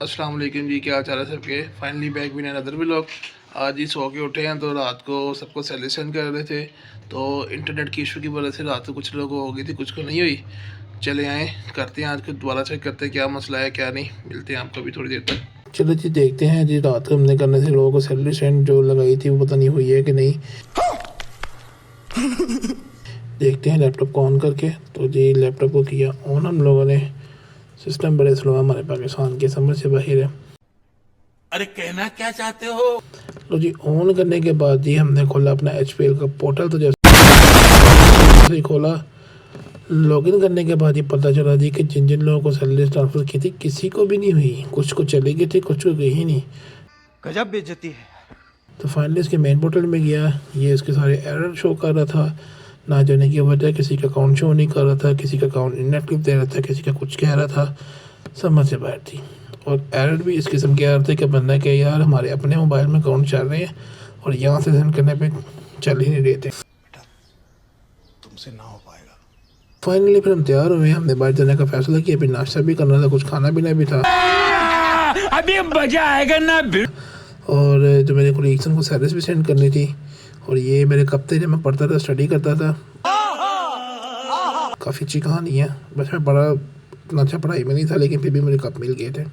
अस्सलाम वालेकुम जी, क्या हाल चाल है सबके। Finally back with another vlog. आज ही सो के उठे हैं तो रात को सबको सेलिब्रेशन कर रहे थे, तो इंटरनेट की इशू की वजह से रात को कुछ लोगों को हो गई थी, कुछ को नहीं हुई। चले आए करते हैं आज को दोबारा चेक करते हैं क्या मसला है क्या नहीं। मिलते हैं आपको भी थोड़ी देर तक। चलो जी देखते हैं जी, रात को हमने करने से लोगों को सेलिब्रेशन जो लगाई थी वो पता नहीं हुई है कि नहीं। देखते हैं लैपटॉप को ऑन करके। तो जी लैपटॉप को किया ऑन हम लोगों ने। सिस्टम बड़े स्लो हमारे पाकिस्तान के समझ से बाहर है। अरे कहना क्या चाहते हो? तो जी ऑन करने के बाद जी हमने खोला अपना HPL का पोर्टल। तो जैसे ही खोला लॉगिन करने के बाद ही पता चला जी कि जिन जिन लोगों को सैलरी ट्रांसफ़र की थी किसी को भी नहीं हुई। कुछ को चली गई थी, कुछ को गई ही नहीं। गजब बेइज्जती है। तो फाइनली इसके मेन पोर्टल में गया, ये इसके सारे एरर शो कर रहा था। ना जाने की वजह किसी का अकाउंट शो नहीं कर रहा था, किसी का अकाउंट इनएक्टिव दे रहा था, किसी का कुछ कह रहा था, समझ से बाहर थी। और एरर भी इस किस्म के आ रहे थे कि बंदा कि यार हमारे अपने मोबाइल में अकाउंट चल रहे हैं और यहाँ से सेंड करने पे चल ही नहीं रहे थे। तुमसे ना हो पाएगा। फाइनली फिर हम तैयार हुए, हमने बाहर जाने का फैसला किया। फिर नाश्ता भी करना था, कुछ खाना पीना भी था। अभी मजा आएगा ना। और जो मेरे कोलीग्स को सर्विस भी सेंड करनी थी। और ये मेरे कब थे जब मैं पढ़ता था, स्टडी करता था। काफ़ी अच्छी कहानी है। बस मैं बड़ा इतना अच्छा पढ़ाई में नहीं था, लेकिन फिर भी मेरे कप मिल गए थे।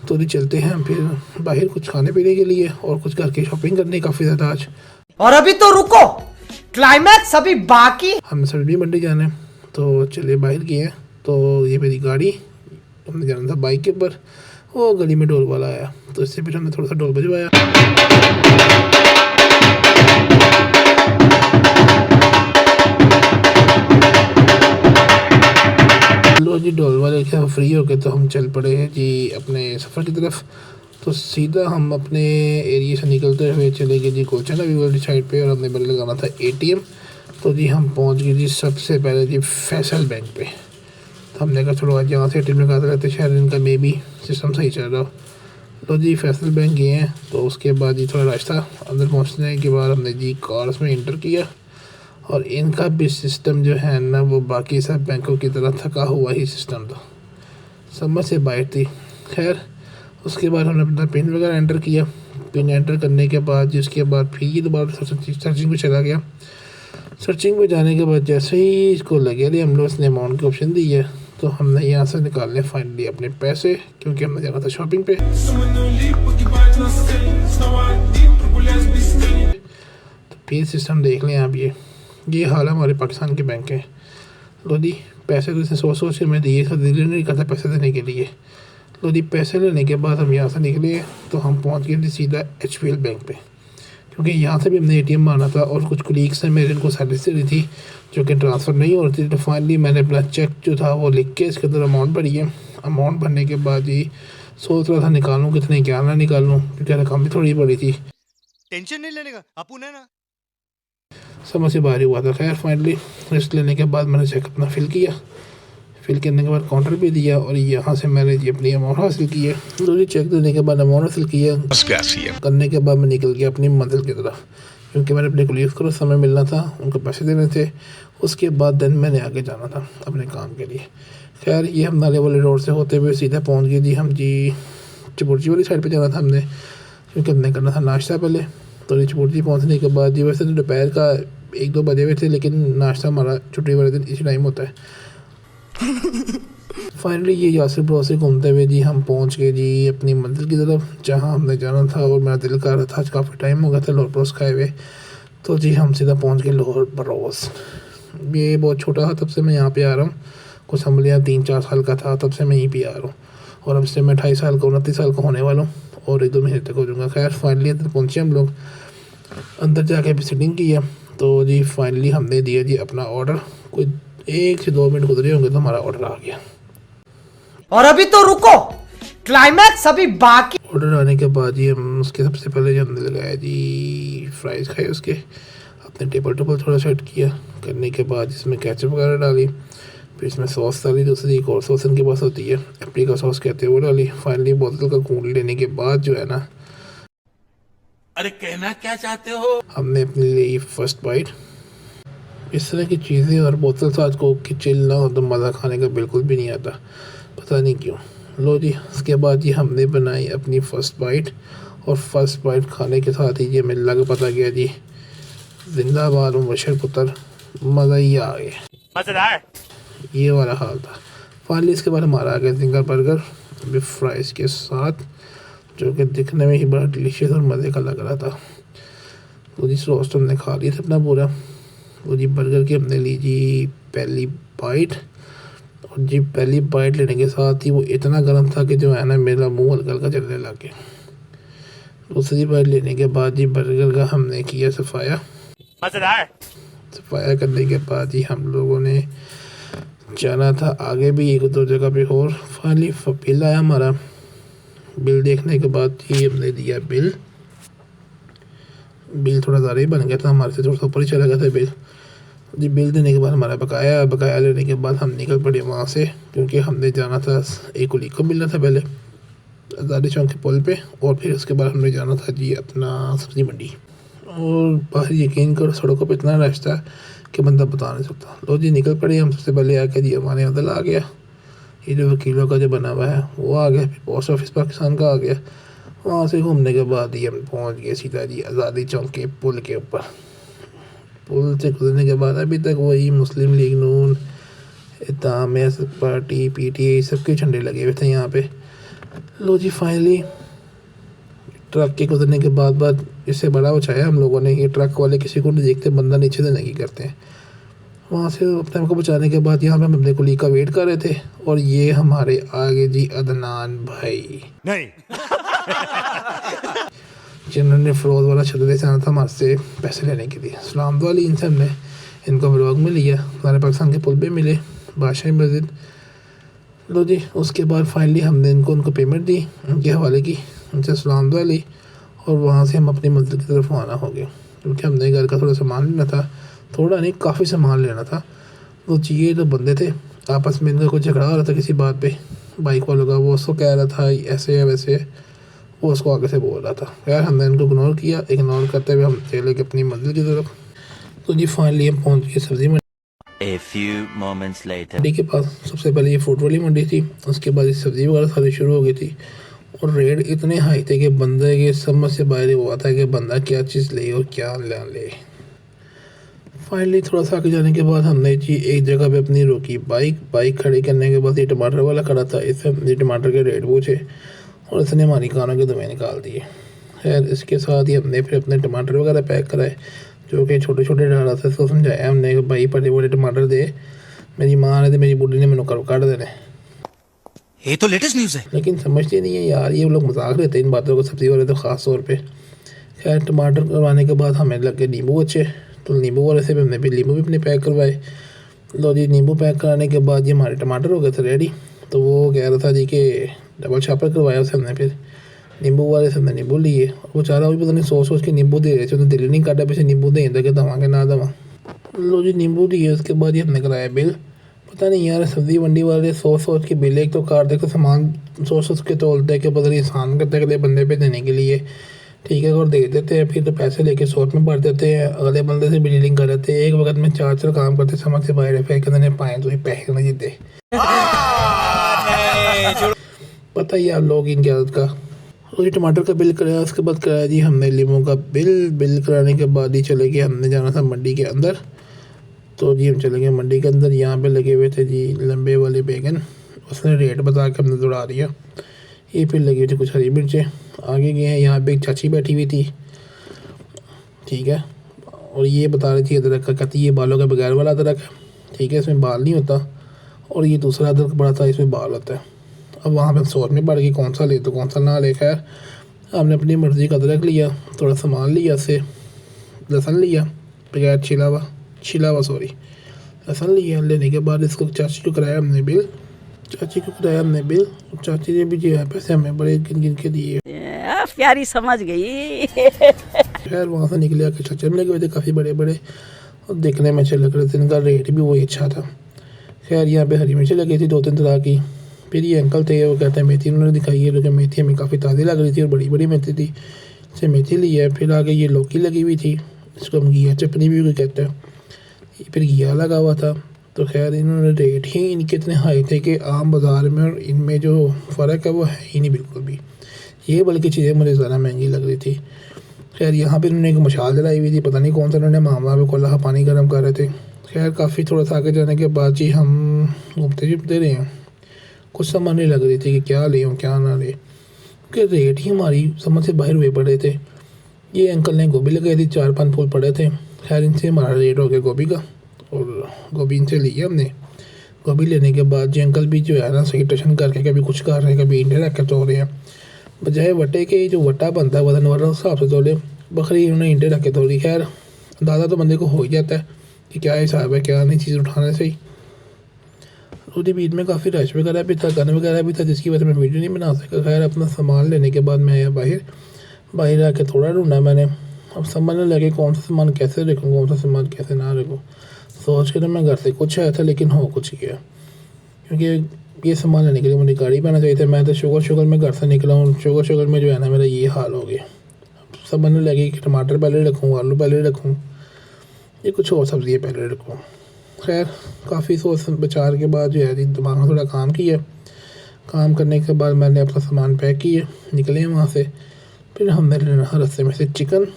तो नहीं चलते हैं हम फिर बाहर कुछ खाने पीने के लिए और कुछ घर की शॉपिंग करने काफ़ी ज़्यादा आज। और अभी तो रुको, क्लाइमैक्स अभी बाकी। हम सब्जी मंडी जाने तो चले बाहर गए। तो ये मेरी गाड़ी, हमने जाना था बाइक के ऊपर। वो गली में ढोल वाला आया तो इससे फिर हमने थोड़ा सा ढोल बजवाया। लो जी ढोल वाले के फ्री हो गए तो हम चल पड़े हैं जी अपने सफ़र की तरफ। तो सीधा हम अपने एरिया से निकलते हुए चले गए जी कोचन अभी वाली साइड पे, और हमने बिल लगाना था ATM। तो जी हम पहुंच गए जी सबसे पहले जी फैसल बैंक पे। तो हमने कहा चलो आज यहाँ से ATM लगाते रहते, शायद इनका मे बी सिस्टम सही चल रहा हो। तो जी फैसल बैंक गए हैं। तो उसके बाद जी थोड़ा रास्ता अंदर पहुँचने के बाद हमने जी कार्ड्स में इंटर किया। और इनका भी सिस्टम जो है ना वो बाकी सब बैंकों की तरह थका हुआ ही सिस्टम था, समझ से बाहर थी। खैर उसके बाद हमने अपना पिन वगैरह एंटर किया। पिन एंटर करने के बाद जिसके बाद फिर ये दोबारा सर्चिंग पे चला गया। सर्चिंग पे जाने के बाद जैसे ही इसको लगे रहे हम लोग इसने अमाउंट की ऑप्शन दी है। तो हमने यहाँ से निकालने फाइनली अपने पैसे, क्योंकि हमने जाना था शॉपिंग पे। तो फिर सिस्टम देख लें आप, ये हाल है हमारे पाकिस्तान के बैंक है। लो दी पैसे तो इसे सोच के मैं दिए, दिल नहीं करता पैसे देने के लिए। लो दी पैसे लेने के बाद हम यहाँ से निकले तो हम पहुँच गए थे सीधा HPL बैंक पे, क्योंकि यहाँ से भी हमने ATM माना था। और कुछ कोलीग्स ने मेरे इनको सर्विस दी थी जो कि ट्रांसफ़र नहीं हो रही थी। तो फाइनली मैंने अपना चेक जो था वो लिख के इसके अंदर अमाउंट भरी है। अमाउंट भरने के बाद ही सोच रहा था निकालूँ कितने, क्या ना निकालूँ, क्योंकि रकम भी थोड़ी बड़ी थी। टेंशन नहीं लेने का अपुन है ना। समझ से बाहर हुआ था। खैर फाइनली रिस्क लेने के बाद मैंने चेक अपना फिल किया। फिल करने के बाद काउंटर पे दिया और यहाँ से मैंने जी अपनी अमाउंट हासिल की है। तो जी चेक देने के बाद अमाउंट हासिल किया करने के बाद मैं निकल गया अपनी मंजिल की तरफ, क्योंकि मैंने अपने कोलीग्स को समय मिलना था, उनको पैसे देने थे। उसके बाद दिन मैंने आगे जाना था अपने काम के लिए। खैर ये हम नाले वाले रोड से होते हुए सीधा पहुँच गए जी हम जी चपुर्जी वाली साइड पर जाना था हमने, क्योंकि हमने करना था नाश्ता पहले। तो चपुर्जी पहुँचने के बाद जी वैसे तो दोपहर का 1-2 बजे हुए थे, लेकिन नाश्ता हमारा छुट्टी वाले दिन इसी टाइम होता है। फाइनली ये यासिर ब्रोसे घूमते हुए जी हम पहुंच गए जी अपनी मंजिल की तरफ जहां हमने जाना था। और मेरा दिल कर रहा था, आज काफ़ी टाइम हो गया था लोअर ब्रोस खाए हुए। तो जी हम सीधा पहुंच गए लोअर ब्रोस। ये बहुत छोटा था तब से मैं यहाँ पे आ रहा हूँ। कुछ समझ लिया 3-4 साल का था तब से मैं यहीं पे आ रहा हूँ। और अब से मैं 28 साल का 29 साल का होने वाला हूँ और 1-2 महीने तक हो जाऊँगा। खैर फाइनली अंदर पहुँचे हम लोग, अंदर जाके विजिटिंग की है। तो जी फाइनली हमने दिया जी अपना ऑर्डर। कोई 1 से 2 मिनट गुजरे होंगे तो हमारा ऑर्डर आ गया। और अभी तो रुको, क्लाइमैक्स अभी बाकी। ऑर्डर आने के बाद ही हम उसके सबसे पहले जो हमने लगाया जी फ्राइज़ खाए, उसके अपने टेबल थोड़ा सेट किया। करने के बाद इसमें केचप वगैरह डाली, फिर इसमें सॉस डाली। दूसरी एक और सॉस इनके पास होती है, एप्रिका सॉस कहते हैं, वो डाली। फाइनली बोतल का घूंट लेने के बाद जो है ना, अरे कहना क्या चाहते हो? हमने अपने लिए फर्स्ट बाइट इस तरह की चीज़ें और बोतल साथ को कि चिल ना हो तो मज़ा खाने का बिल्कुल भी नहीं आता, पता नहीं क्यों। लो जी, उसके बाद जी हमने बनाई अपनी फ़र्स्ट बाइट, और फर्स्ट बाइट खाने के साथ ही जी हमें लग पता गया जी जिंदाबाद मुबशर पुत्र, मज़ा ही आ गया, मजेदार। ये वाला हाल था। फाइनली इसके बाद हमारा आ गया जिंगर बर्गर विथ फ्राइज़ के साथ, जो कि दिखने में ही बड़ा डिलीशियस और मज़े का लग रहा था। तो जी रोस्ट हमने खा लिया था अपना पूरा। तो जी बर्गर की हमने ली जी पहली बाइट, और जी पहली बाइट लेने के साथ ही वो इतना गर्म था कि जो है ना मेरा मुंह हल्का हल्का चलने लग गया। दूसरी बाइट लेने के बाद जी बर्गर का हमने किया सफाया। मजेदार। सफाया करने के बाद ही हम लोगों ने जाना था आगे भी एक दो जगह पे और। फाइनली बिल आया हमारा। बिल देखने के बाद ही हमने दिया बिल थोड़ा ज़्यादा ही बन गया था, हमारे से थोड़ा सा ऊपर ही चला गया था बिल जी। बिल देने के बाद हमारा बकाया लेने के बाद हम निकल पड़े वहाँ से, क्योंकि हमने जाना था एक कुली को मिलना था पहले आज़ादी चौक के पुल पे, और फिर उसके बाद हमने जाना था जी अपना सब्ज़ी मंडी। और बाहर यकीन करो सड़कों पे इतना रश था कि बंदा बता नहीं सकता। लो जी निकल पड़े हम। सबसे पहले आके जी हमारे अदल आ गया, ये जो वकीलों का जो बना हुआ है वो आ गया, फिर पोस्ट ऑफिस पाकिस्तान का आ गया। वहाँ से घूमने के बाद ही हम पहुँच गए सीधा जी आज़ादी चौक के पुल के ऊपर। पुल से गुजरने के बाद अभी तक वही मुस्लिम लीग नून, इत्तेहाद पार्टी, PTI सबके झंडे लगे हुए थे यहाँ पे। लो जी फाइनली ट्रक के गुजरने के बाद इससे बड़ा बचाया हम लोगों ने। ये ट्रक वाले किसी को नहीं देखते, बंदा नीचे से नहीं करते हैं। वहाँ से अपने को बचाने के बाद यहाँ पे हम अपने कुली का वेट कर रहे थे, और ये हमारे आगे जी अदनान भाई नहीं। जिन्होंने फ़िरोज़ वाला छतरे से आना था हमारे से पैसे लेने के लिए। सलाम वाली इनसे हमने इनको ब्लॉग में लिया, हमारे पाकिस्तान के पुल पे मिले बादशाही मस्जिद। लो जी उसके बाद फाइनली हमने उनको पेमेंट दी उनके हवाले की, उनसे सलाम वाली, और वहाँ से हम अपनी मंजिल की तरफ रवाना हो गए, क्योंकि हमने घर का थोड़ा सामान लेना था। थोड़ा नहीं, काफ़ी सामान लेना था। तो ये जो बंदे थे आपस में इनका कुछ झगड़ा हो रहा था किसी बात पे, बाइक वालों का। वो उसको कह रहा था ऐसे या वैसे, वो उसको आगे से बोल रहा था। यार हमने इनको इग्नोर किया, इग्नोर करते हुए हम चले गए अपनी मंजिल की तरफ। तो जी फाइनली हम पहुँच गए सब्ज़ी A few moments later. मंडी के पास। सबसे पहले ये फ्रूट वाली मंडी थी, उसके बाद ये सब्ज़ी वगैरह सारी शुरू हो गई थी, और रेट इतने हाई थे कि बंदे के समझ से बाहर हुआ था कि बंदा क्या चीज़ ले और क्या ना ले। फाइनली थोड़ा सा आगे जाने के बाद हमने जी एक जगह पे अपनी रोकी बाइक खड़ी करने के बाद ये टमाटर वाला खड़ा था। इससे हमने टमाटर के रेट पूछे और इसने हमारी कानों के दमे निकाल दिए। खैर इसके साथ ही हमने फिर अपने टमाटर वगैरह पैक कराए, जो कि छोटे छोटे डाला था। इसको समझाया हमने कि भाई बड़े बड़े टमाटर दे, मेरी माँ ने तो मेरी बुढ़ी ने मैंने काट देने। ये तो लेटेस्ट न्यूज़ है। लेकिन समझते नहीं है यार, ये लोग मजाक लेते हैं इन बातों को, सब्ज़ी वाले तो ख़ास तौर पे। खैर टमाटर करवाने के बाद हमें लगे नींबू अच्छे, तो नींबू वाले से भी हमने भी नींबू भी अपने पैक करवाए। लो जी नींबू पैक कराने के बाद ये हमारे टमाटर हो गए थे रेडी। तो वो कह रहा था जी कि डबल छापर करवाया उसे हमने, फिर नींबू वाले से हमने नींबू लिए। और वो चारा भी पता नहीं सोच के नींबू दे रहे थे, उन्हें दिल नहीं काटा पीछे नींबू दे दे के दवा के ना दवा। लो जी नींबू दिए, उसके बाद ये हमने कराया बिल। पता नहीं यार सब्ज़ी मंडी वाले सोच के बिल एक तो काट दे, तो सामान सोच के तोलते कि पता नहीं आसान करते अगले बंदे पे देने के लिए, ठीक है, और दे देते हैं। फिर तो पैसे लेके सोच में भर देते हैं, अगले बंदे से बिलिंग कर देते हैं। एक वक्त में 4 काम करते समझ से बाहर, फिर कहते पाए तो पैसे नहीं देते। पता ही आप लोग इनकी आदत का। और ये टमाटर का बिल कराया, उसके बाद कराया जी हमने लीमू का बिल कराने के बाद ही चले गए, हमने जाना था मंडी के अंदर। तो जी हम चले गए मंडी के अंदर। यहाँ पे लगे हुए थे जी लंबे वाले बैगन, उसने रेट बता के हमने दौड़ा दिया। ये फिर लगी हुई थी कुछ हरी मिर्चें। आगे गए हैं, यहाँ पे एक चाची बैठी हुई थी, ठीक है, और ये बता रही थी अदरक का, कहती ये बालों का बगैर वाला अदरक है, ठीक है, इसमें बाल नहीं होता, और ये दूसरा अदरक बड़ा था इसमें बाल होता है। अब वहाँ पे सोच में पड़ गई कौन सा ले तो कौन सा ना ले। खैर हमने अपनी मर्ज़ी का अदरक लिया, थोड़ा सामान लिया, उससे लहसुन लिया बगैर छिला हुआ लहसुन लिया। लेने के बाद इसको चाची को कराया हमने बिल, चाची ने भी जो है पैसे हमें बड़े गिन के दिए। प्यारी समझ गई। खैर वहाँ से निकले, आके चच्चर लगे हुए थे काफ़ी बड़े बड़े, और देखने में अच्छे लग रहे थे, इनका रेट भी वही अच्छा था। खैर यहाँ पे हरी मिर्ची लगी थी 2-3 तरह की। फिर ये अंकल थे, वो कहते हैं मेथी उन्होंने दिखाई है, क्योंकि मेथी हमें काफ़ी ताज़ी लग रही थी और बड़ी बड़ी मेथी थी, इससे मेथी ली है। फिर आगे ये लौकी लगी हुई थी, इसको हम घिया चटनी भी कहते हैं। फिर घिया लगा हुआ था। तो खैर इन्होंने रेट ही इनके इतने हाई थे कि आम बाज़ार में और इनमें जो फ़र्क है वो है ही नहीं बिल्कुल भी। ये बल्कि चीज़ें मुझे ज़्यादा महंगी लग रही थी। खैर यहाँ पर इन्होंने एक मशाल जलाई हुई थी, पता नहीं कौन सा इन्होंने मामला में खोला, पानी गर्म कर रहे थे। खैर काफ़ी थोड़ा सा आगे जाने के बाद जी हम घूमते फिरते रहे हैं। कुछ समझ नहीं लग रही थी कि क्या ले क्या ना ले, क्योंकि रेट ही हमारी समझ से बाहर हुए पड़े थे। ये अंकल ने गोभी लगाई थी, 4-5 फूल पड़े थे। खैर इनसे हमारा रेट हो गया गोभी का, और गोभी इनसे लिया हमने। गोभी लेने के बाद जी अंकल भी जो है ना सही टशन करके कभी कुछ कर रहे हैं, कभी इंडे रख के तोड़ रहे हैं। बजाय वटे के जो वटा बनता है वजन वाला हिसाब से तोले, बकरी उन्होंने इंडे रख के तोड़ी। खैर अंदाज़ा तो बंदे को हो ही जाता है कि क्या हिसाब है क्या नहीं चीज़ उठाने से ही। उसके बीच में काफ़ी रश वगैरह भी था, गन वगैरह भी था, जिसकी वजह से मैं वीडियो नहीं बना सका। खैर अपना सामान लेने के बाद मैं आया बाहर आके थोड़ा ढूंढा मैंने। अब समझने लगे कौन सा सामान कैसे रखूँ, कौन सा सामान कैसे ना रखूँ। सोच कर मैं घर से कुछ आया था लेकिन हो कुछ गया, क्योंकि ये सामान लेने के लिए मुझे गाड़ी पे आना चाहिए था। मैं तो शुगर में घर से निकला हूँ, शुगर में जो है ना मेरा ये हाल हो गया। समझने लगे कि टमाटर पहले रखूँ, आलू पहले रखूँ, ये कुछ और सब्ज़ियाँ पहले रखूँ। खैर काफ़ी सोच विचार के बाद जो है दिमाग में थोड़ा काम किया। काम करने के बाद मैंने अपना सामान पैक किया, निकले वहाँ से। फिर हमने लेना रास्ते में से चिकन,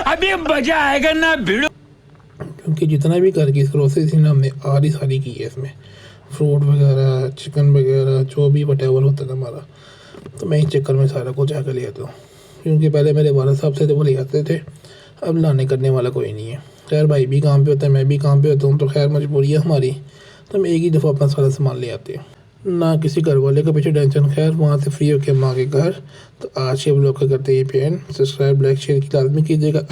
अभी मजा आएगा ना भिड़ो, क्योंकि जितना भी घर की ग्रोसरी थी ना हमने आधी सारी की है इसमें, फ्रूट वगैरह, चिकन वगैरह, जो भी वटेवर होता था हमारा। तो मैं इस चक्कर में सारा कुछ आकर ले आता हूँ, क्योंकि पहले मेरे वालिद साहब से तो वो ले आते थे, अब लाने करने वाला कोई नहीं है। खैर भाई भी काम पे होता है, मैं भी काम पे होता हूँ, तो खैर मजबूरी है हमारी, तो हम एक ही दफ़ा अपना सारा सामान ले आते हैं, ना किसी घर वाले का पीछे टेंशन। खैर वहाँ से फ्री होकर हम आ गए घर। तो आज के ब्लॉग का करते हैं पे एंड। सब्सक्राइब, लाइक, शेयर की लाजमी कीजिएगा।